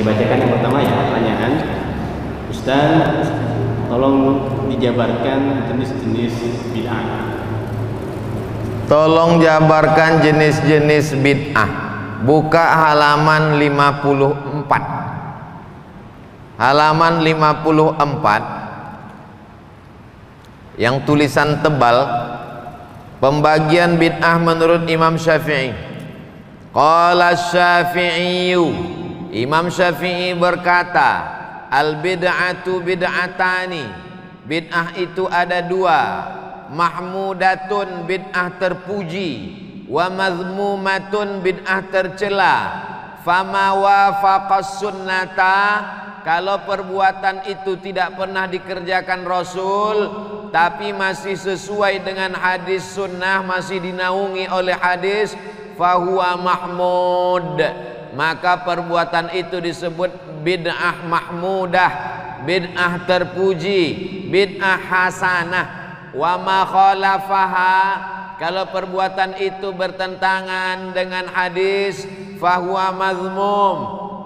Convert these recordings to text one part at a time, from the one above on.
bacakan yang pertama ya, pertanyaan. Ustaz, tolong dijabarkan jenis-jenis bid'ah. Tolong jabarkan jenis-jenis bid'ah. Buka halaman 54. Halaman 54 yang tulisan tebal, pembagian bid'ah menurut Imam Syafi'i. Qala Syafi'iyu, Imam Syafi'i berkata, al bid'atu bid'atani, bid'ah itu ada dua, mahmudatun bid'ah terpuji, wa mazmumatun bid'ah tercela. Fama wafaqas sunnata, kalau perbuatan itu tidak pernah dikerjakan Rasul tapi masih sesuai dengan hadis sunnah, masih dinaungi oleh hadis, fahuwa mahmud, maka perbuatan itu disebut bid'ah mahmudah, bid'ah terpuji, bid'ah hasanah. Wa ma khalafaha, kalau perbuatan itu bertentangan dengan hadis, fahuwa mazmum,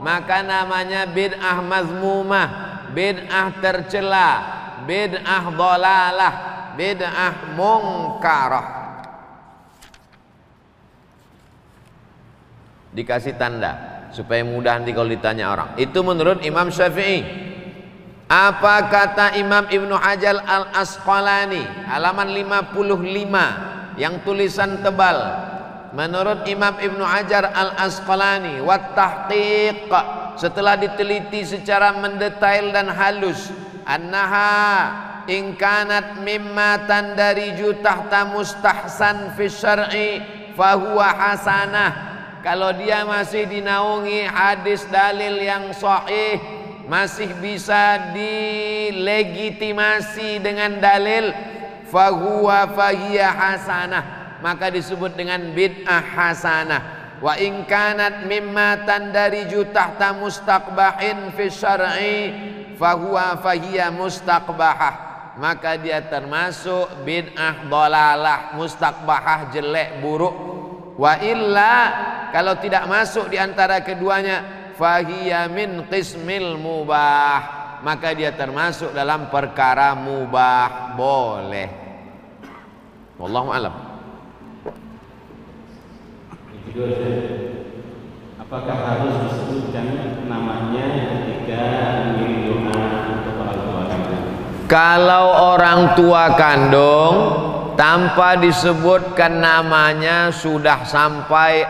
maka namanya bid'ah mazmumah, bid'ah tercela, bid'ah dhalalah, bid'ah mungkarah. Dikasih tanda supaya mudah nanti kalau ditanya orang. Itu menurut Imam Syafi'i. Apa kata Imam Ibnu Hajar Al-Asqalani, halaman 55 yang tulisan tebal. Menurut Imam Ibnu Hajar Al-Asqalani, wat tahqiq, setelah diteliti secara mendetail dan halus, annaha in kanat mimma tandariju tahta mustahsan fi syar'i fahuwa hasanah, kalau dia masih dinaungi hadis dalil yang sahih, masih bisa dilegitimasi dengan dalil, fahuwa fahiya hasanah, maka disebut dengan bid'ah hasanah. Wa in kanat mimma tandariju tahta mustaqbahin fi syar'i fahuwa fahiya mustaqbahah, maka dia termasuk bid'ah dhalalah, mustaqbahah, jelek, buruk. Wa illa, kalau tidak masuk di antara keduanya, fahiya min qismil mubah, maka dia termasuk dalam perkara mubah, boleh. Wallahu a'lam. Apakah harus disebutkan namanya ketika mengirim doa untuk orang tua kandung? Kalau orang tua kandung tanpa disebutkan namanya sudah sampai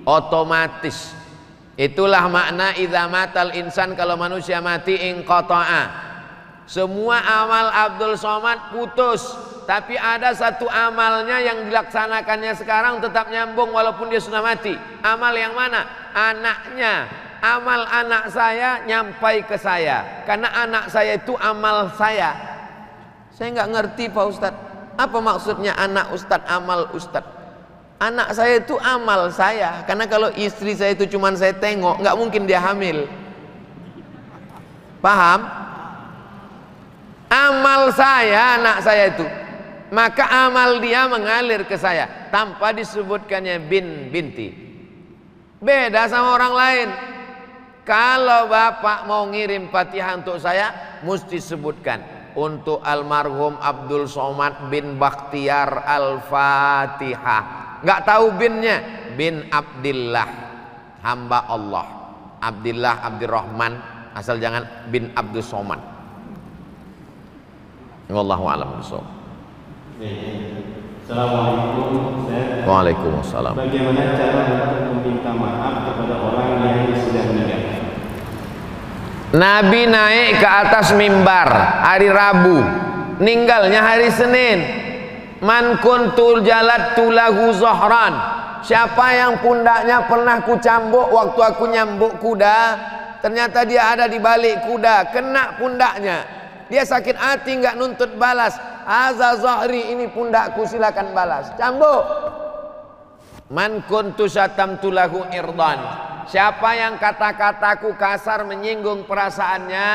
otomatis. Itulah makna idza matal insan, kalau manusia mati inqata'a. Semua amal Abdul Somad putus, tapi ada satu amalnya yang dilaksanakannya sekarang tetap nyambung walaupun dia sudah mati. Amal yang mana? Anaknya. Amal anak saya nyampai ke saya, karena anak saya itu amal saya. Saya nggak ngerti Pak Ustadz, apa maksudnya anak Ustadz, amal Ustadz? Anak saya itu amal saya, karena kalau istri saya itu cuman saya tengok, nggak mungkin dia hamil. Paham? Amal saya, anak saya itu, maka amal dia mengalir ke saya tanpa disebutkannya binti. Beda sama orang lain. Kalau bapak mau ngirim Fatihah untuk saya, mesti sebutkan untuk almarhum Abdul Somad bin Bakhtiar Al-Fatihah. Nggak tahu binnya, bin Abdillah, hamba Allah. Abdillah, Abdurrahman, asal jangan bin Abdul Somad. Wallahu a'lam bishawab. Assalamualaikum. Waalaikumsalam. Bagaimana cara untuk meminta maaf kepada orang yang sudah meninggal? Nabi naik ke atas mimbar hari Rabu, meninggalnya hari Senin. Man kuntul jalattu lahu zahran, siapa yang pundaknya pernah kucambuk waktu aku nyambuk kuda, ternyata dia ada di balik kuda, kena pundaknya. Dia sakit hati, nggak nuntut balas. Haza zahri, ini pundakku, silakan balas. Cambuk. Man kuntu syatamtu lahu irdan, siapa yang kata-kataku kasar menyinggung perasaannya,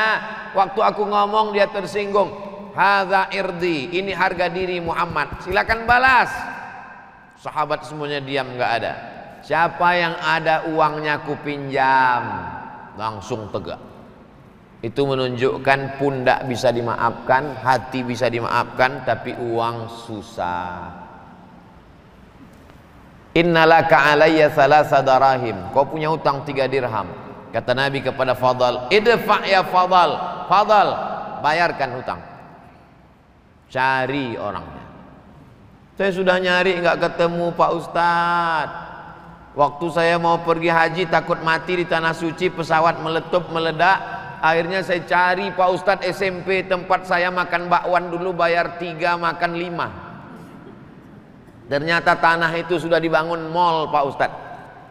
waktu aku ngomong dia tersinggung. Haza irdi, ini harga diri Muhammad, silakan balas. Sahabat semuanya diam, nggak ada. Siapa yang ada uangnya ku pinjam, langsung tegak. Itu menunjukkan pundak bisa dimaafkan, hati bisa dimaafkan, tapi uang susah. Innalaka alayya thalatha darahim. Kau punya utang 3 dirham. Kata Nabi kepada Fadal, idfa' ya Fadal. Fadal, bayarkan hutang. Cari orangnya. Saya sudah nyari nggak ketemu Pak Ustadz. Waktu saya mau pergi haji takut mati di tanah suci, pesawat meletup meledak. Akhirnya saya cari Pak Ustadz SMP tempat saya makan bakwan dulu, bayar 3 makan 5. Ternyata tanah itu sudah dibangun mall Pak Ustadz.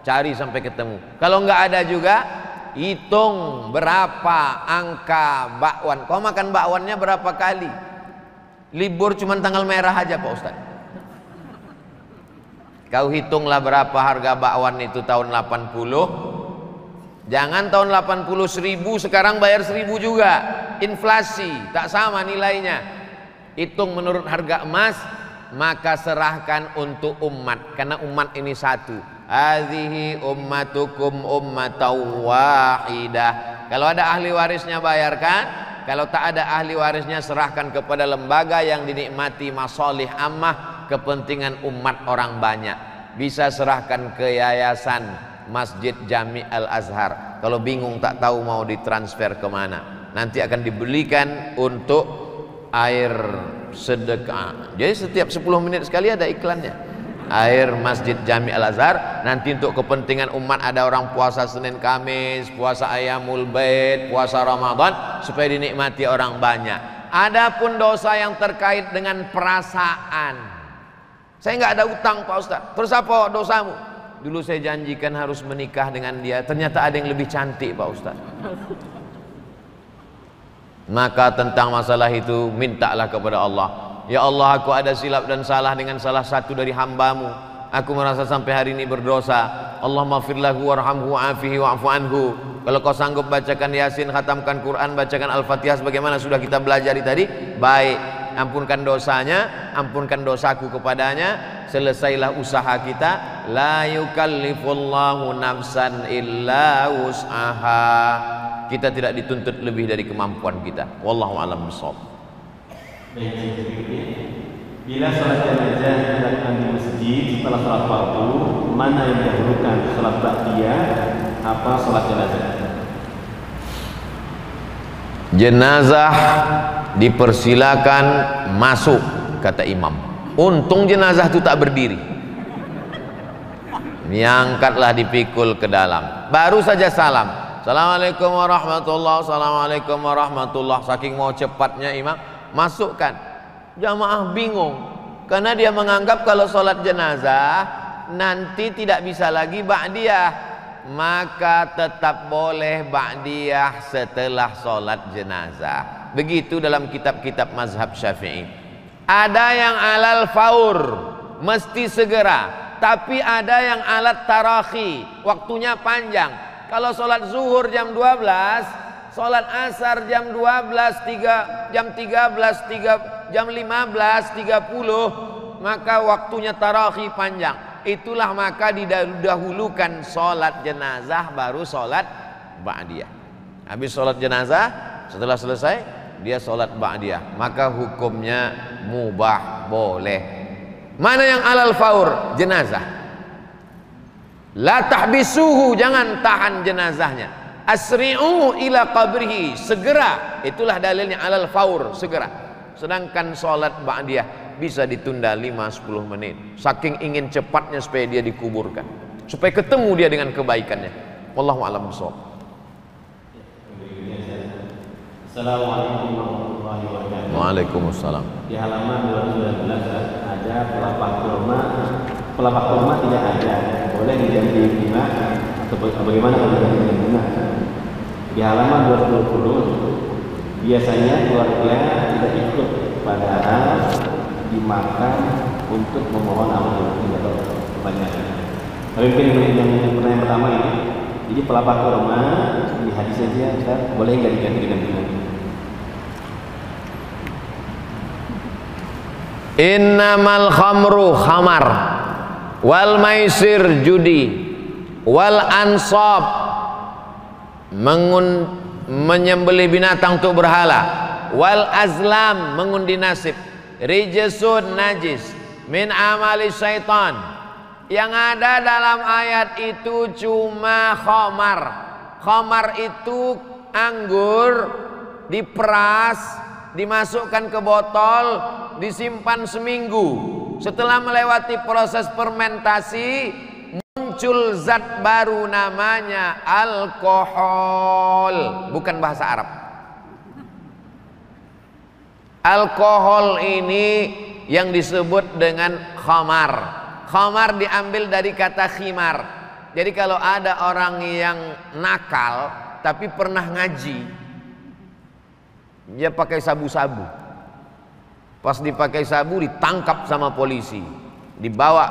Cari sampai ketemu. Kalau nggak ada juga, hitung berapa angka bakwan. Kau makan bakwannya berapa kali? Libur cuma tanggal merah aja Pak Ustadz. Kau hitunglah berapa harga bakwan itu tahun 80. Jangan tahun 80 1000, sekarang bayar 1000 juga. Inflasi, tak sama nilainya. Hitung menurut harga emas, maka serahkan untuk umat. Karena umat ini satu. Hadhihi ummatukum ummatan wahidah. Kalau ada ahli warisnya bayarkan. Kalau tak ada ahli warisnya serahkan kepada lembaga yang dinikmati masalih ammah, kepentingan umat orang banyak. Bisa serahkan ke yayasan Masjid Jami Al-Azhar. Kalau bingung tak tahu mau ditransfer kemana, nanti akan dibelikan untuk air sedekah. Jadi setiap 10 menit sekali ada iklannya. Air Masjid Jami Al-Azhar. Nanti untuk kepentingan umat, ada orang puasa Senin Kamis, puasa Ayyamul Bait, puasa Ramadan, supaya dinikmati orang banyak. Adapun dosa yang terkait dengan perasaan, saya nggak ada utang Pak Ustadz. Terus apa dosamu? Dulu saya janjikan harus menikah dengan dia, ternyata ada yang lebih cantik Pak Ustadz. Maka tentang masalah itu mintalah kepada Allah. Ya Allah, aku ada silap dan salah dengan salah satu dari hambamu. Aku merasa sampai hari ini berdosa. Allahumma firlahu warhamhu wa'afihi wa'fu anhu. Kalau kau sanggup bacakan Yasin, khatamkan Quran, bacakan Al-Fatihah sebagaimana sudah kita belajar tadi, baik. Ampunkan dosanya, ampunkan dosaku kepadanya. Selesailah usaha kita. La yukallifullahu nafsan illa wus'aha. Kita tidak dituntut lebih dari kemampuan kita. Wallahu a'lam bishawab. Bila salat jenazah dilakukan di masjid setelah salat fardu, mana yang didahulukan, salat ba'diyah apa salat jenazah? Jenazah dipersilakan masuk, kata imam. Untung jenazah itu tak berdiri. Diangkatlah, dipikul ke dalam. Baru saja salam. Assalamualaikum warahmatullahi wabarakatuh. Assalamualaikum warahmatullahi wabarakatuh. Saking mau cepatnya imam, masukkan. Jamaah bingung karena dia menganggap kalau sholat jenazah nanti tidak bisa lagi ba'diyah, maka tetap boleh ba'diyah setelah sholat jenazah. Begitu dalam kitab-kitab mazhab Syafi'i. Ada yang alal faur, mesti segera, tapi ada yang alat tarakhi, waktunya panjang. Kalau sholat zuhur jam 12, sholat asar jam 12, jam 13, jam 15.30, maka waktunya tarakhi panjang. Itulah maka didahulukan sholat jenazah baru sholat ba'diyah. Habis sholat jenazah, setelah selesai dia sholat ba'diyah, maka hukumnya mubah, boleh. Mana yang alal faur? Jenazah. La tahbisuhu, jangan tahan jenazahnya. Asri'u ila qabrihi, segera. Itulah dalilnya alal faur, segera. Sedangkan sholat ba'diyah bisa ditunda 5-10 menit. Saking ingin cepatnya supaya dia dikuburkan, supaya ketemu dia dengan kebaikannya. Wallahu a'lam bishawab. Assalamualaikum warahmatullahi wabarakatuh. Waalaikumsalam. Di halaman 219 ada pelapak kurma tidak ada. Boleh diganti bunga atau bagaimana kalau diganti bunga? Di halaman 220 biasanya keluarga tidak ikut, padahal dimakan untuk memohon amal atau kebanyakan. Tapi mungkin yang pertanyaan pertama ini, jadi pelapak kurma di hadis saja, Ustaz, boleh nggak diganti dengan bunga? Innamal khamru khamar wal maisir judi wal ansab, menyembelih binatang untuk berhala, wal azlam, mengundi nasib, rijsun, najis, min amali syaitan. Yang ada dalam ayat itu cuma khamar. Khamar itu anggur diperas, dimasukkan ke botol, disimpan seminggu. Setelah melewati proses fermentasi, muncul zat baru namanya alkohol. Bukan bahasa Arab. Alkohol ini yang disebut dengan khamar. Khamar diambil dari kata khimar. Jadi kalau ada orang yang nakal tapi pernah ngaji, dia pakai sabu-sabu. Pas dipakai sabu ditangkap sama polisi, dibawa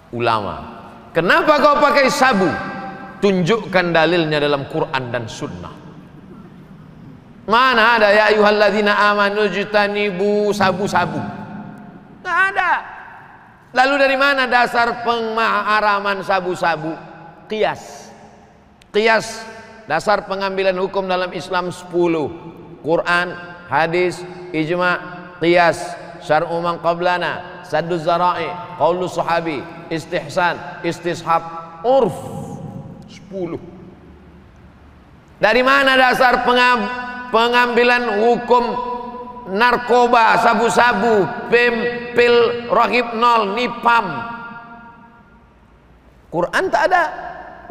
ulama. Kenapa kau pakai sabu? Tunjukkan dalilnya dalam Quran dan Sunnah. Mana ada ya ayyuhalladzina amanu jtanibu sabu-sabu? Nggak ada. Lalu dari mana dasar pengharaman sabu-sabu? Qiyas. Qiyas, dasar pengambilan hukum dalam Islam 10. Quran, hadis, ijma', qiyas, syar'u man qablana, saddu zara'i, qaulu sahabi, istihsan, istishab, urf. 10. Dari mana dasar pengambilan hukum narkoba, sabu-sabu, pil rohipnol, nipam? Quran tak ada,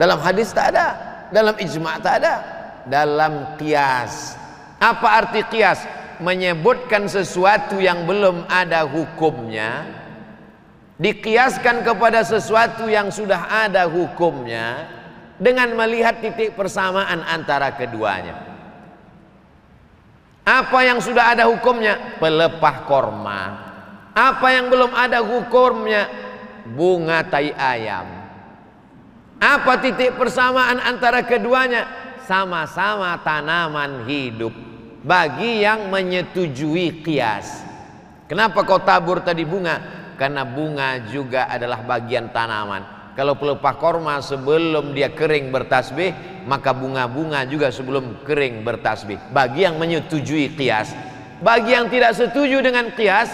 dalam hadis tak ada, dalam ijma' tak ada, dalam qiyas. Apa arti qiyas? Menyebutkan sesuatu yang belum ada hukumnya, dikiaskan kepada sesuatu yang sudah ada hukumnya, dengan melihat titik persamaan antara keduanya. Apa yang sudah ada hukumnya? Pelepah korma. Apa yang belum ada hukumnya? Bunga tai ayam. Apa titik persamaan antara keduanya? Sama-sama tanaman hidup. Bagi yang menyetujui qiyas. Kenapa kau tabur tadi bunga? Karena bunga juga adalah bagian tanaman. Kalau pelepah korma sebelum dia kering bertasbih, maka bunga-bunga juga sebelum kering bertasbih. Bagi yang menyetujui qiyas. Bagi yang tidak setuju dengan qiyas,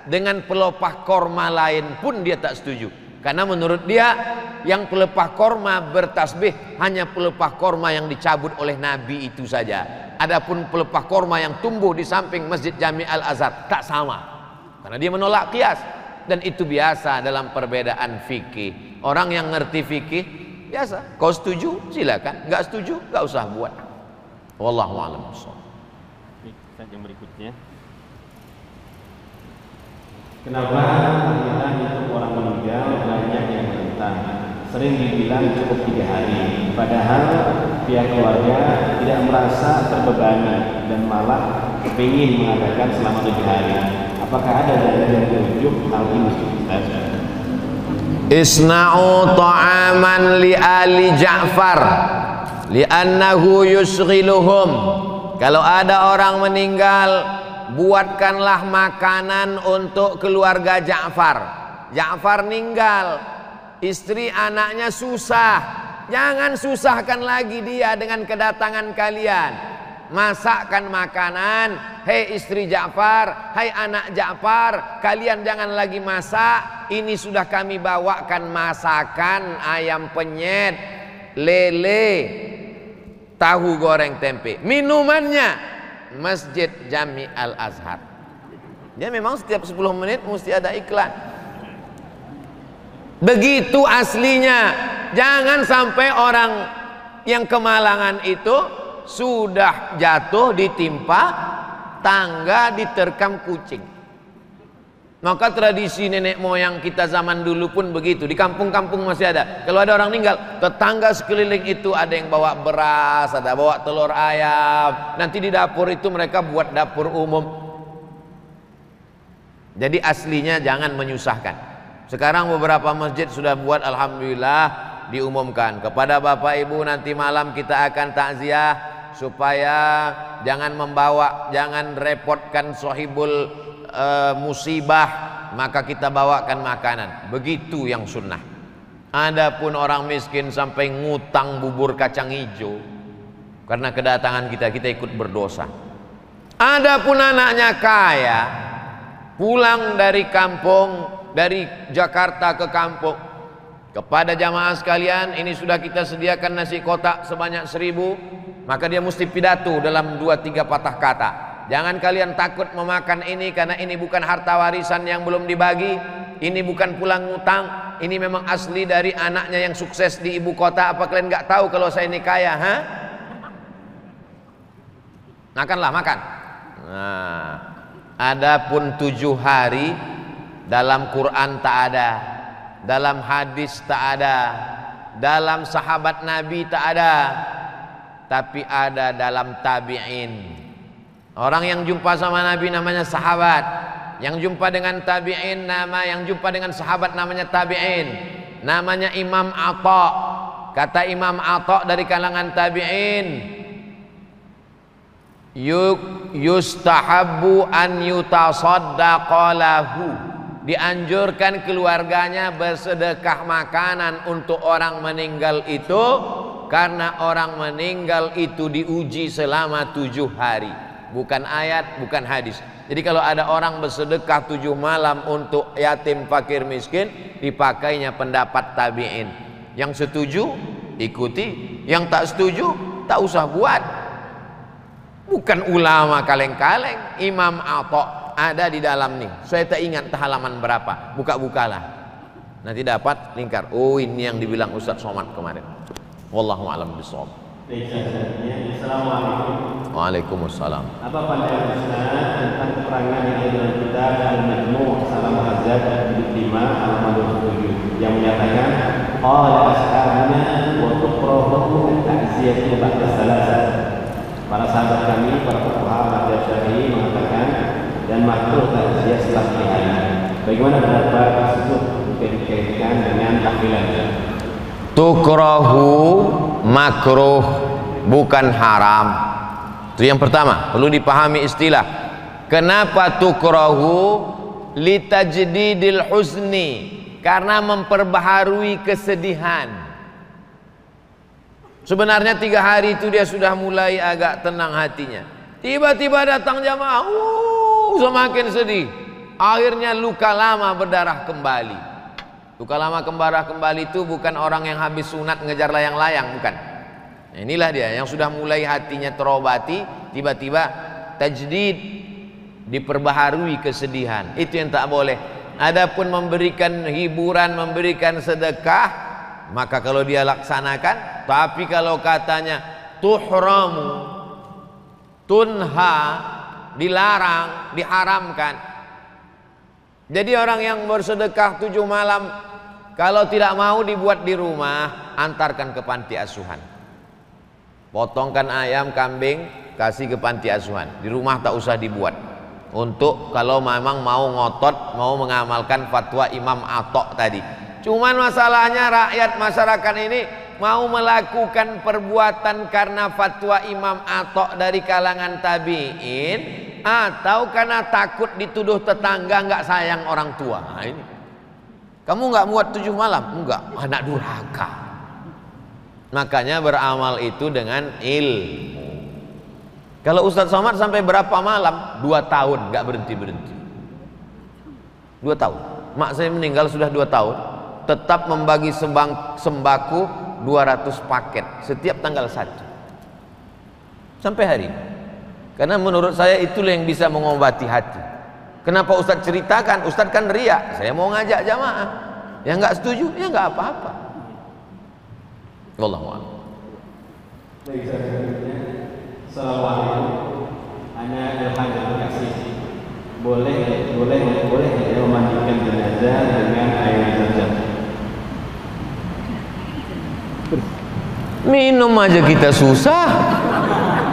dengan pelepah korma lain pun dia tak setuju. Karena menurut dia yang pelepah korma bertasbih hanya pelepah korma yang dicabut oleh Nabi itu saja. Adapun pelepah korma yang tumbuh di samping Masjid Jami Al-Azhar tak sama. Karena dia menolak qiyas. Dan itu biasa dalam perbedaan fikih. Orang yang ngerti fikih biasa. Kau setuju silakan, nggak setuju nggak usah buat. Wallahu a'lam bishawab. Yang berikutnya, kenapa tahlilan untuk orang meninggal banyak yang menentang? Sering dibilang cukup 3 hari, padahal pihak keluarga tidak merasa terbebani dan malah kepingin mengadakan selama 7 hari. Apakah ada dalil yang menunjuk hal ini? Isna'u ta'aman li ali Ja'far li'annahu yusghiluhum. Kalau ada orang meninggal, buatkanlah makanan untuk keluarga Ja'far. Ja'far meninggal, istri anaknya susah. Jangan susahkan lagi dia dengan kedatangan kalian. Masakkan makanan. Hei istri Ja'far, hai anak Ja'far, kalian jangan lagi masak. Ini sudah kami bawakan masakan ayam penyet, lele, tahu goreng tempe. Minumannya Masjid Jami Al-Azhar. Dia memang setiap 10 menit mesti ada iklan. Begitu aslinya. Jangan sampai orang yang kemalangan itu sudah jatuh ditimpa tangga, diterkam kucing. Maka tradisi nenek moyang kita zaman dulu pun begitu. Di kampung-kampung masih ada. Kalau ada orang meninggal, tetangga sekeliling itu ada yang bawa beras, ada bawa telur ayam. Nanti di dapur itu mereka buat dapur umum. Jadi aslinya jangan menyusahkan. Sekarang beberapa masjid sudah buat, alhamdulillah, diumumkan kepada bapak ibu nanti malam kita akan takziah, supaya jangan membawa, jangan repotkan sahibul musibah, maka kita bawakan makanan. Begitu yang sunnah. Adapun orang miskin sampai ngutang bubur kacang hijau karena kedatangan kita ikut berdosa. Adapun anaknya kaya, pulang dari kampung, dari Jakarta ke kampung, kepada jamaah sekalian, ini sudah kita sediakan nasi kotak sebanyak 1000, maka dia mesti pidato dalam 2-3 patah kata. Jangan kalian takut memakan ini, karena ini bukan harta warisan yang belum dibagi, ini bukan pulang ngutang, ini memang asli dari anaknya yang sukses di ibu kota. Apa kalian nggak tahu kalau saya ini kaya? Makanlah, makan. Nah, adapun 7 hari dalam Quran tak ada, dalam hadis tak ada, dalam sahabat Nabi tak ada, tapi ada dalam tabi'in. Orang yang jumpa sama Nabi namanya sahabat, yang jumpa dengan tabi'in yang jumpa dengan sahabat namanya tabi'in, namanya Imam Atha. Kata Imam Atha dari kalangan tabi'in, yustahabbu an yutasaddaqa lahu, dianjurkan keluarganya bersedekah makanan untuk orang meninggal itu, karena orang meninggal itu diuji selama 7 hari. Bukan ayat, bukan hadis. Jadi kalau ada orang bersedekah 7 malam untuk yatim, fakir, miskin, dipakainya pendapat tabi'in. Yang setuju ikuti, yang tak setuju tak usah buat. Bukan ulama kaleng-kaleng. Imam Atha ada di dalam nih, saya tak ingat halaman berapa, buka-bukalah, nanti dapat lingkar. Oh, ini yang dibilang Ustaz Somad kemarin. Wallahu a'lam bishawab. Assalamualaikum. Waalaikumsalam. Apa pandangan Ustaz tentang keterangan yang ada dalam kitab Al-Majmu' Salam Hazard jilid 5 halaman 27 yang menyatakan qala ashabuna wa tuqrahu ta'ziyatu ba'da salasah. Para sahabat kami, para fuqaha mazhab Syafi'i mengatakan dan makruh ta'ziyah setelah 3 hari. Bagaimana pendapat tersebut dikaitkan dengan tahlilan? Tukrahu makruh, bukan haram. Itu yang pertama, perlu dipahami istilah. Kenapa tukrahu? Litajdidil husni, karena memperbaharui kesedihan. Sebenarnya 3 hari itu dia sudah mulai agak tenang hatinya. Tiba-tiba datang jamaah, semakin sedih. Akhirnya luka lama berdarah kembali. Luka lama berdarah kembali itu bukan orang yang habis sunat ngejar layang-layang, bukan. Nah, inilah dia yang sudah mulai hatinya terobati, tiba-tiba tajdid, diperbaharui kesedihan. Itu yang tak boleh. Adapun memberikan hiburan, memberikan sedekah, maka kalau dia laksanakan. Tapi kalau katanya tuhramu, tunha, dilarang, diharamkan. Jadi orang yang bersedekah 7 malam, kalau tidak mau dibuat di rumah, antarkan ke panti asuhan. Potongkan ayam, kambing, kasih ke panti asuhan. Di rumah tak usah dibuat. Untuk kalau memang mau ngotot, mau mengamalkan fatwa Imam Atha tadi. Cuman masalahnya rakyat masyarakat ini mau melakukan perbuatan karena fatwa Imam Atha dari kalangan tabi'in, atau karena takut dituduh tetangga nggak sayang orang tua. Nah, ini kamu nggak muat 7 malam? Enggak, anak durhaka. Makanya beramal itu dengan ilmu. Kalau Ustadz Somad sampai berapa malam? 2 tahun nggak berhenti-berhenti. 2 tahun. Mak saya meninggal sudah 2 tahun, tetap membagi sembako 200 paket setiap tanggal 1 sampai hari ini. Karena menurut saya itulah yang bisa mengobati hati. Kenapa Ustadz ceritakan? Ustadz kan riak, saya mau ngajak jamaah. Yang nggak setuju, ya nggak apa-apa. Wallahu a'lam. Assalamualaikum. Ana Ilham dari Bekasi. Boleh memandikan jenazah dengan air zam-zam? Minum aja kita susah.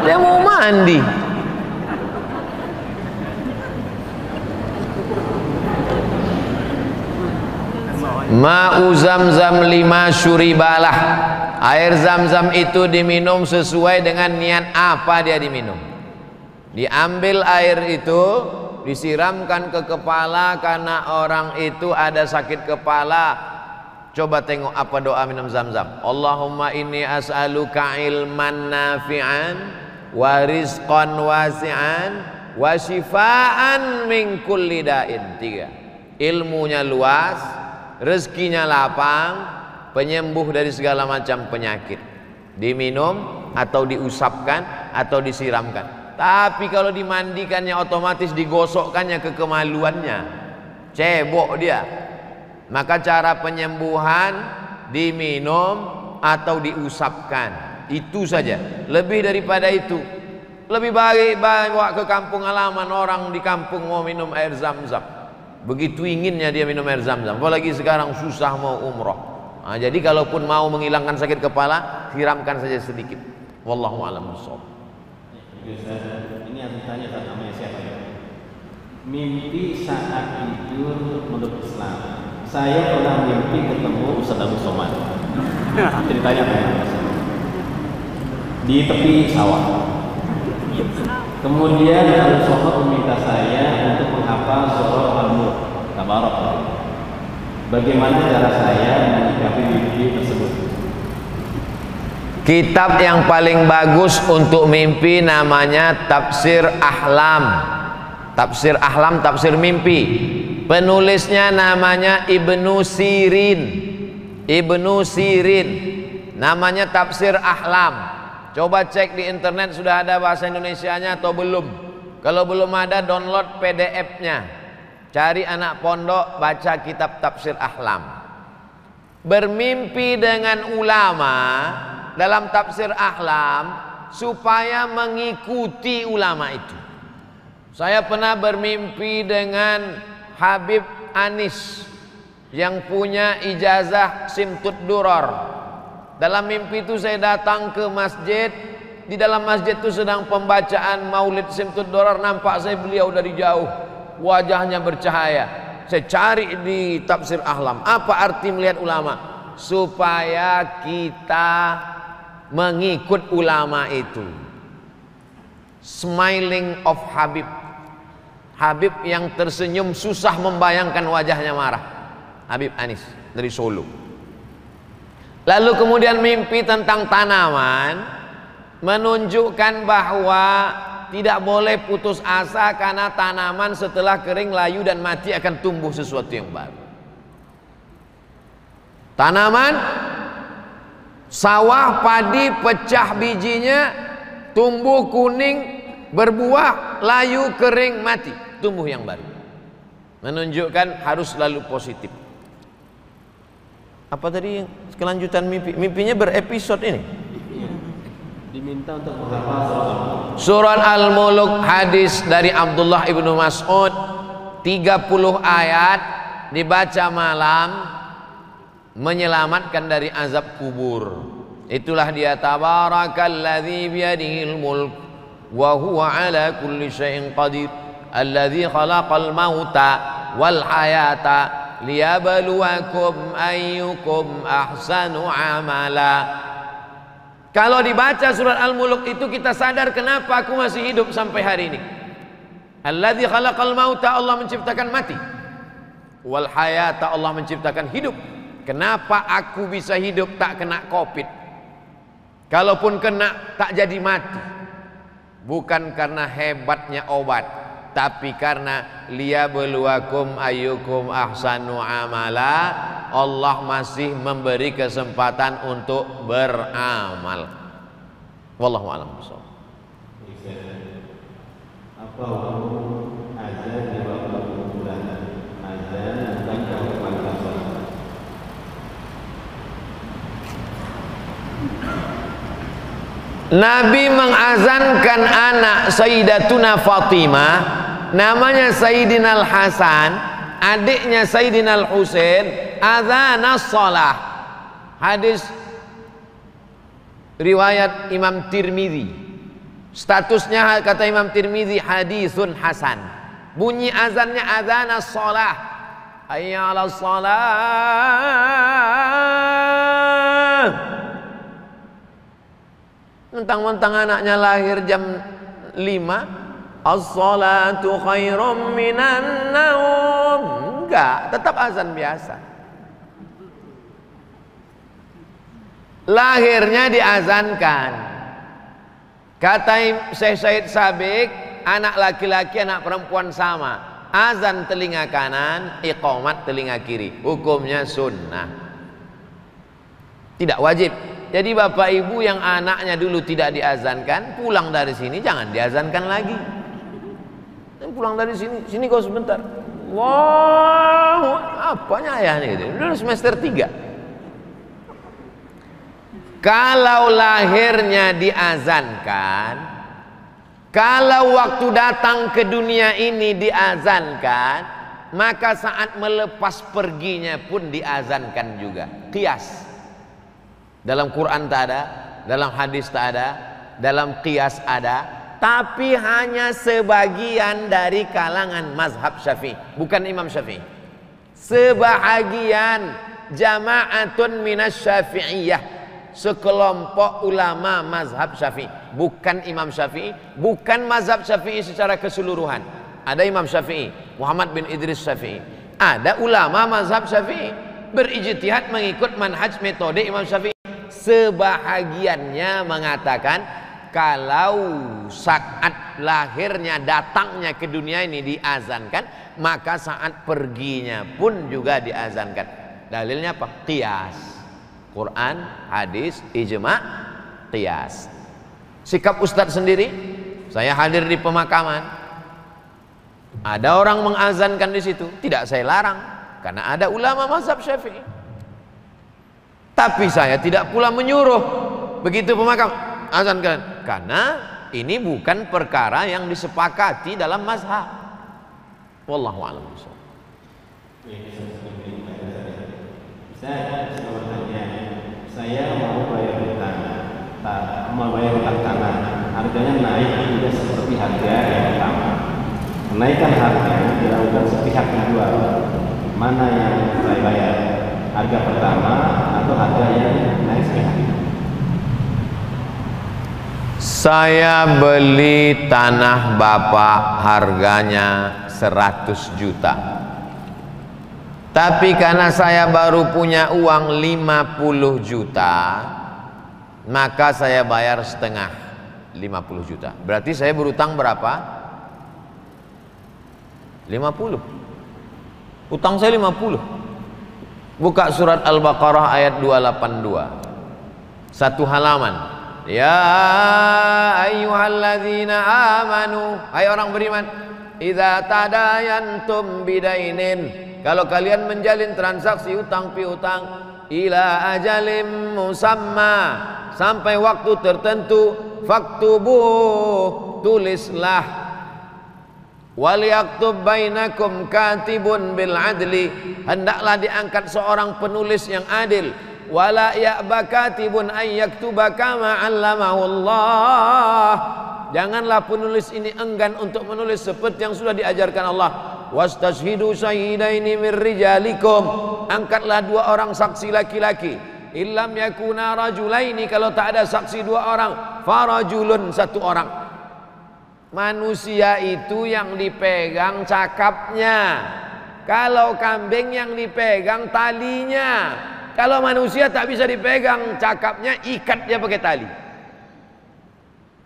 Dia mau mandi. Ma'u zamzam 5 syuribalah. Air zam-zam itu diminum sesuai dengan niat apa dia diminum. Diambil air itu, disiramkan ke kepala karena orang itu ada sakit kepala, Coba tengok apa doa minum Zam-Zam. Allahumma inni as'aluka ilman nafi'an wa rizqan wasi'an wa shifaan min kulli da'in. 3. Ilmunya luas, rezekinya lapang, penyembuh dari segala macam penyakit. Diminum atau diusapkan atau disiramkan. Tapi kalau dimandikannya otomatis digosokkannya ke kemaluannya, cebok dia. Maka cara penyembuhan diminum atau diusapkan, itu saja. Lebih daripada itu, lebih baik bawa ke kampung halaman orang di kampung mau minum air Zam-Zam. Begitu inginnya dia minum air Zam-Zam. Apalagi sekarang susah mau umroh. Nah, jadi kalaupun mau menghilangkan sakit kepala, siramkan saja sedikit. Wallahu a'lam bishawab. Ini yang ditanya tentang namanya siapa ya? Mimpi saat tidur menurut Islam. Saya pernah mimpi ketemu Ustaz Abu Somad. Ceritanya apa? Di tepi sawah. Kemudian Abu Somad meminta saya untuk menghafal surah Al-Mulk. Tabarak. Bagaimana cara saya menyikapi mimpi tersebut? Kitab yang paling bagus untuk mimpi namanya Tafsir Ahlam. Tafsir Ahlam, tafsir mimpi. Penulisnya namanya Ibnu Sirin. Ibnu Sirin. Namanya Tafsir Ahlam. Coba cek di internet sudah ada bahasa Indonesianya atau belum. Kalau belum ada, download PDF-nya. Cari anak pondok, baca kitab Tafsir Ahlam. Bermimpi dengan ulama dalam Tafsir Ahlam supaya mengikuti ulama itu. Saya pernah bermimpi dengan Habib Anis yang punya ijazah Simtud Duror. Dalam mimpi itu saya datang ke masjid. Di dalam masjid itu sedang pembacaan Maulid Simtud Duror. Nampak saya beliau dari jauh, wajahnya bercahaya. Saya cari di Tafsir Ahlam, apa arti melihat ulama? Supaya kita mengikut ulama itu. Smiling of Habib. Habib yang tersenyum susah membayangkan wajahnya marah. Habib Anis dari Solo. Lalu kemudian mimpi tentang tanaman, menunjukkan bahwa tidak boleh putus asa karena tanaman setelah kering, layu dan mati akan tumbuh sesuatu yang baru. Tanaman, sawah, padi, pecah bijinya, tumbuh kuning, berbuah, layu, kering, mati, tumbuh yang baru. Menunjukkan harus selalu positif. Apa tadi kelanjutan mimpi? Mimpinya berepisode ini. Diminta untuk menghafal Surat Al-Mulk, hadis dari Abdullah ibnu Mas'ud, 30 ayat dibaca malam menyelamatkan dari azab kubur. Itulah dia, tabarakalladzi biyadihil mulk wa huwa ala kulli syai'in qadir alladzi khalaqal mauta wal hayata liyabluwakum ayyukum ahsanu amala. Kalau dibaca surat Al-Mulk itu kita sadar kenapa aku masih hidup sampai hari ini. Alladzi khalaqal mauta, Allah menciptakan mati. Wal hayata, Allah menciptakan hidup. Kenapa aku bisa hidup tak kena Covid? Kalaupun kena tak jadi mati. Bukan karena hebatnya obat, tapi karena liyabluwakum ayyukum ahsanu amala. Allah masih memberi kesempatan untuk beramal. Wallahu a'lam bishawab. Apa hukum azan di waktu bulan? Azan bukan kalau kualitas sholat. Nabi mengazankan anak Sayyidatuna Fatimah, namanya Sayyidina Al-Hasan, adiknya Sayyidina Al-Husain, adzanas shalah. Hadis riwayat Imam Tirmidzi. Statusnya kata Imam Tirmidzi hadisun hasan. Bunyi azannya adzanas shalah. Hayya 'alas shalah. Mentang-mentang anaknya lahir jam 5, as-salatu khairum minan naum. Enggak, tetap azan biasa. lahirnya diazankan. Kata Syekh Said Sabiq, anak laki-laki anak perempuan sama, azan telinga kanan, iqamat telinga kiri, hukumnya sunnah, tidak wajib. Jadi bapak ibu yang anaknya dulu tidak diazankan, pulang dari sini jangan diazankan lagi. Pulang dari sini kau sebentar. Wow, apanya ayahnya gitu. Dulu semester 3. Kalau lahirnya diazankan, kalau waktu datang ke dunia ini diazankan, maka saat melepas perginya pun diazankan juga. Qiyas. Dalam Quran tak ada, dalam hadis tak ada, dalam qiyas ada, tapi hanya sebagian dari kalangan mazhab Syafi'i, bukan Imam Syafi'i. Sebahagian jama'atun minas Syafi'iyah, sekelompok ulama mazhab Syafi'i, bukan Imam Syafi'i, bukan mazhab Syafi'i secara keseluruhan. Ada Imam Syafi'i, Muhammad bin Idris Syafi'i, ada ulama mazhab Syafi'i berijtihad mengikut manhaj metode Imam Syafi'i. Sebahagiannya mengatakan kalau saat lahirnya, datangnya ke dunia ini diazankan, maka saat perginya pun juga diazankan. Dalilnya apa? Qiyas. Quran, hadis, ijma', qiyas. Sikap Ustadz sendiri, saya hadir di pemakaman, ada orang mengazankan di situ, tidak saya larang karena ada ulama mazhab Syafi'i. Tapi saya tidak pula menyuruh begitu pemakam azankan, karena ini bukan perkara yang disepakati dalam mazhab. Wallahu a'lam. Saya mau bayar hutang, tanah, harganya naik tidak seperti harga yang pertama. Kenaikan harga dilakukan sepihak kedua. Mana yang saya bayar? Harga pertama atau harga yang naik sepihak? Saya beli tanah bapak harganya 100 juta. Tapi karena saya baru punya uang 50 juta, maka saya bayar setengah 50 juta. Berarti saya berutang berapa? 50. Utang saya 50. Buka surat Al-Baqarah ayat 282. Satu halaman. Ya ayyuhalladzina amanu, hai orang beriman, idza tadayantum bidainin, kalau kalian menjalin transaksi utang piutang, ila ajalim musamma, sampai waktu tertentu, faktubuh, tulislah. Waliyaktub bainakum katibun bil adli, hendaklah diangkat seorang penulis yang adil. Wala ya'ba katibun ay yaktuba kama 'allamahu Allah, janganlah penulis ini enggan untuk menulis seperti yang sudah diajarkan Allah. Wastashhidu syahidaini min rijalikum, angkatlah 2 orang saksi laki-laki. Illam yakuna rajulaini, kalau tak ada saksi 2 orang, farajulun, 1 orang. Manusia itu yang dipegang cakapnya, kalau kambing yang dipegang talinya. Kalau manusia tak bisa dipegang cakapnya, ikat dia pakai tali.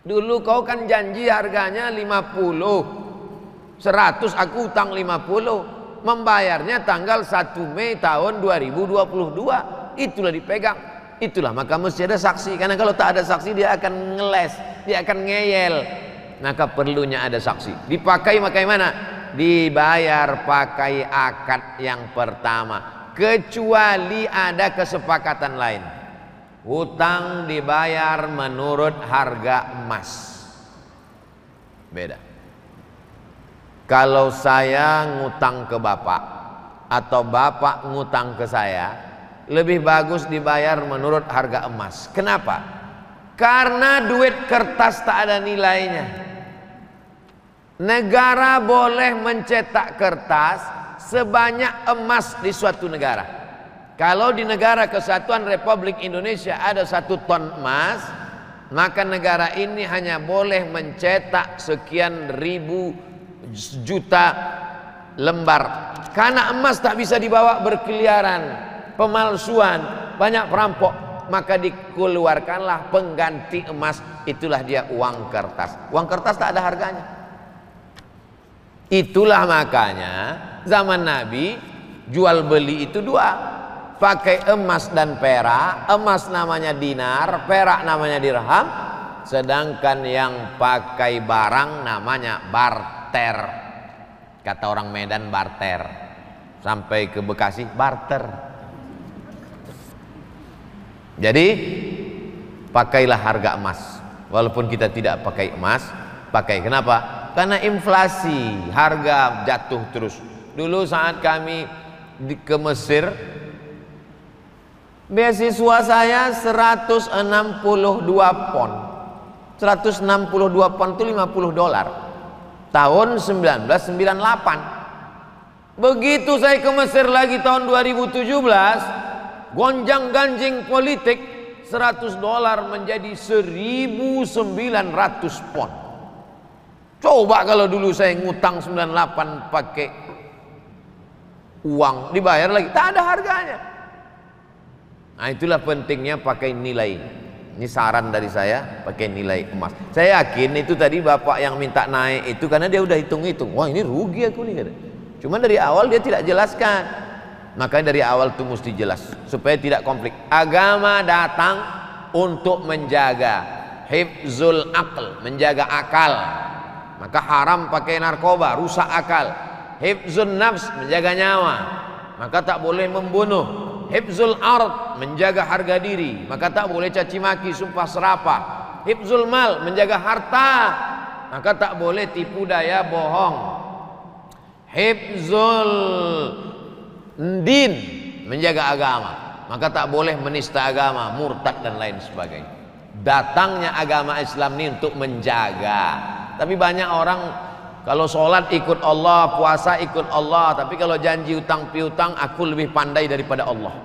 Dulu kau kan janji harganya 50, 100 aku utang 50, membayarnya tanggal 1 Mei tahun 2022, itulah dipegang. Itulah maka mesti ada saksi, karena kalau tak ada saksi dia akan ngeles, dia akan ngeyel. Maka perlunya ada saksi. Dipakai mana? Dibayar pakai akad yang pertama, kecuali ada kesepakatan lain. Hutang dibayar menurut harga emas, beda. Kalau saya ngutang ke bapak atau bapak ngutang ke saya, lebih bagus dibayar menurut harga emas. Kenapa? Karena duit kertas tak ada nilainya. Negara boleh mencetak kertas sebanyak emas di suatu negara. Kalau di negara Kesatuan Republik Indonesia ada 1 ton emas, maka negara ini hanya boleh mencetak sekian ribu juta lembar. Karena emas tak bisa dibawa berkeliaran, pemalsuan, banyak perampok. maka dikeluarkanlah pengganti emas, itulah dia uang kertas. Uang kertas tak ada harganya. Itulah makanya zaman Nabi jual beli itu dua, pakai emas dan perak. Emas namanya dinar, perak namanya dirham, sedangkan yang pakai barang namanya barter. Kata orang Medan barter, sampai ke Bekasi barter. Jadi pakailah harga emas, walaupun kita tidak pakai emas, pakai. Kenapa? Karena inflasi, harga jatuh terus. Dulu saat kami ke Mesir, beasiswa saya 162 pon. 162 pon itu $50. Tahun 1998. Begitu saya ke Mesir lagi tahun 2017, gonjang-ganjing politik, $100 menjadi 1.900 pon. Coba kalau dulu saya ngutang 98 pakai uang, dibayar lagi, tak ada harganya. Nah, itulah pentingnya pakai nilai. Ini saran dari saya, pakai nilai emas. Saya yakin itu tadi bapak yang minta naik itu karena dia udah hitung-hitung. Wah, ini rugi aku nih, kata. Cuma dari awal dia tidak jelaskan. Makanya dari awal itu mesti jelas supaya tidak konflik. Agama datang untuk menjaga hifzul aql, menjaga akal. Maka haram pakai narkoba, rusak akal. Hifzul nafs, menjaga nyawa, maka tak boleh membunuh. Hifzul ard, menjaga harga diri, maka tak boleh caci maki, sumpah serapah. Hifzul mal, menjaga harta, maka tak boleh tipu daya, bohong. Hifzul din, menjaga agama, maka tak boleh menista agama, murtad dan lain sebagainya. Datangnya agama Islam ini untuk menjaga. Tapi banyak orang kalau sholat ikut Allah, puasa ikut Allah, tapi kalau janji utang piutang, aku lebih pandai daripada Allah.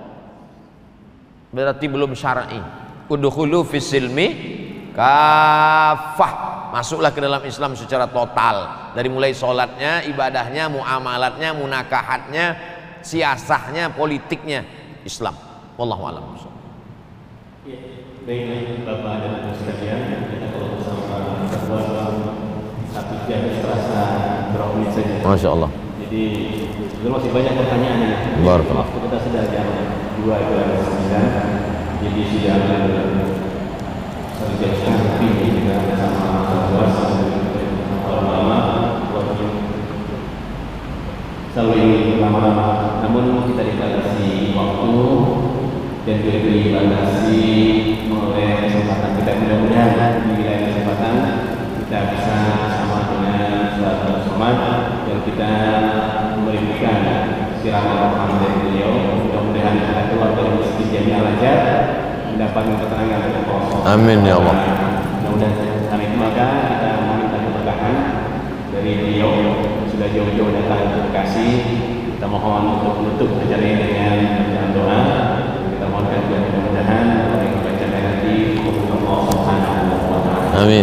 Berarti belum syar'i. Udkhulu fis silmi kafah, masuklah ke dalam Islam secara total, dari mulai sholatnya, ibadahnya, muamalatnya, munakahatnya, siasahnya, politiknya, Islam. Wallahu a'lam. Baik, Bapak dan Ibu sekalian, kita kalau bersama satu jam terasa berapa menit saja. Masya Allah. Jadi itu masih banyak pertanyaan ya. Waktu kita sudah jam 2:09, jadi sudah 1 jam setengah lebih juga sama lama selalu ingin lama-lama, namun kita dibatasi waktu dan diberi batasi oleh kesempatan kita. Mudah-mudahan di wilayah kesempatan kita bisa sama dengan sahabat Somad yang kita memberikan siraman rohani dari beliau. Mudah-mudahan kita keluar dari masjid Jami Al-Azhar mendapatkan keterangan dari Allah. Amin ya Allah. Mudah-mudahan karena itu maka kita meminta keberkahan dari beliau sudah jauh-jauh datang ke Bekasi. Kita mohon untuk menutup acara ini dengan bacaan doa. Kita mohonkan mudah-mudahan apa yang dibacakan nanti Allah Subhanahu wa taala. Amin.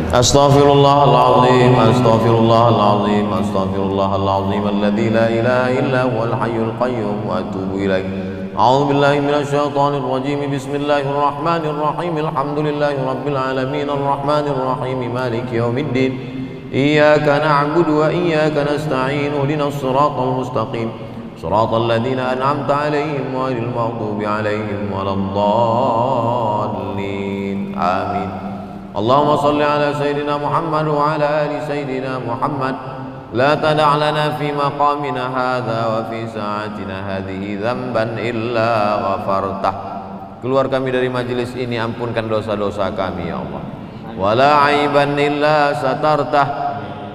Astaghfirullahaladzim, astaghfirullahaladzim, astaghfirullahaladzim alladzi la ilaha illa huwal hayyul qayyum wa atubu ilaih. A'udzu billahi minasyaitonir rajim. Bismillahirrahmanirrahim. Alhamdulillahi rabbil alamin arrahmanir rahim maliki yaumiddin. Iyyaka na'budu wa iyyaka nasta'in. Ihdinas siratal mustaqim. Siratal ladzina an'amta 'alaihim ghairil maghdubi 'alaihim waladdallin. Amin. Allahumma salli ala sayyidina Muhammad wa ala ali sayyidina Muhammad. La tada' lana fi maqamina hadha wa fi sa'atina hadhihi dhanban illa ghafartah. Keluar kami dari majlis ini, ampunkan dosa-dosa kami ya Allah. Wala aiban illa satartah,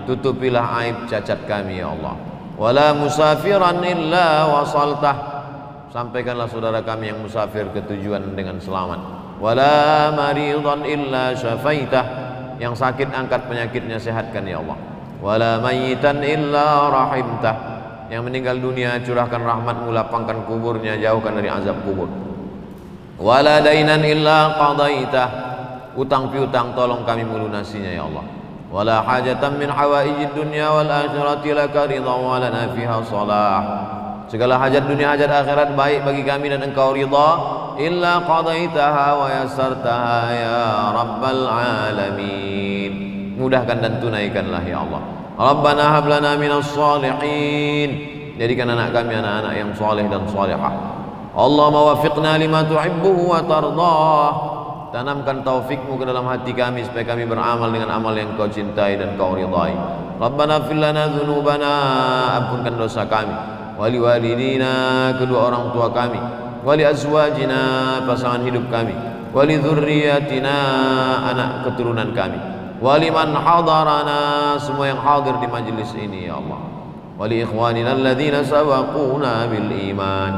tutupilah aib cacat kami ya Allah. Wala musafiran illa wasaltah, sampaikanlah saudara kami yang musafir ke tujuan dengan selamat. Wala maridan illa syafaitah, yang sakit angkat penyakitnya, sehatkan ya Allah. Wala mayyitan illa rahimtah, yang meninggal dunia curahkan rahmatmu, lapangkan kuburnya, jauhkan dari azab kubur. Wala dainan illa qadaitah, utang piutang tolong kami melunasinya ya Allah. Wala hajatan min hawaijid dunya wal akhirati laka ridha wa lana fiha salah. Segala hajat dunia, hajat akhirat baik bagi kami dan Engkau ridha. Illa qadaitaha wa yassartaha ya rabbal alamin. Mudahkan dan tunaikanlah ya Allah. Rabbana hab lana minas salihin. Jadikan anak kami anak-anak yang saleh dan salihah. Allahumma wafiqna lima tuhibbuhu wa tardah. Tanamkan taufikmu ke dalam hati kami supaya kami beramal dengan amal yang Kau cintai dan Kau ridhai. Rabbana fil lana dzunubana, ampunkan dosa kami, wali walidina, kedua orang tua kami, wali azwajina, pasangan hidup kami, wali dzurriyyatina, anak keturunan kami, wali man hadarana, semua yang hadir di majlis ini ya Allah, wali ikhwanina alladzina sabaquna bil iman,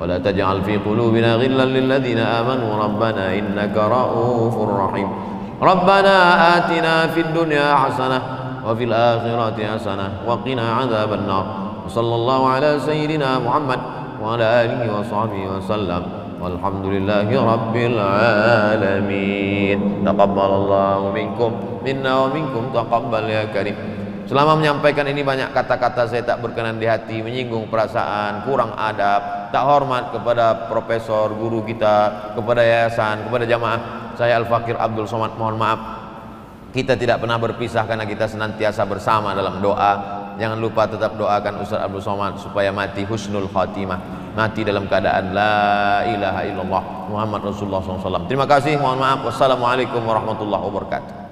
wala taj'al fi qulubina ghillan lil ladzina amanu rabbana innaka ra'ufur rahim. Rabbana atina fid dunya hasanah wa fil akhirati hasanah wa qina adzaban nar. Sallallahu ala sayyidina Muhammad wa ala alihi wa sahbihi wa sallam. Walhamdulillahi rabbil alamin. Taqabbalallahu minkum minna wa minkum taqabbal ya karim. Selama menyampaikan ini banyak kata-kata saya tak berkenan di hati, menyinggung perasaan, kurang adab, tak hormat kepada profesor, guru kita, kepada yayasan, kepada jamaah. Saya Al-Fakir Abdul Somad mohon maaf. Kita tidak pernah berpisah karena kita senantiasa bersama dalam doa. Jangan lupa tetap doakan Ustaz Abdul Somad supaya mati husnul khatimah, mati dalam keadaan la ilaha illallah Muhammad Rasulullah SAW. Terima kasih, mohon maaf. Wassalamualaikum warahmatullahi wabarakatuh.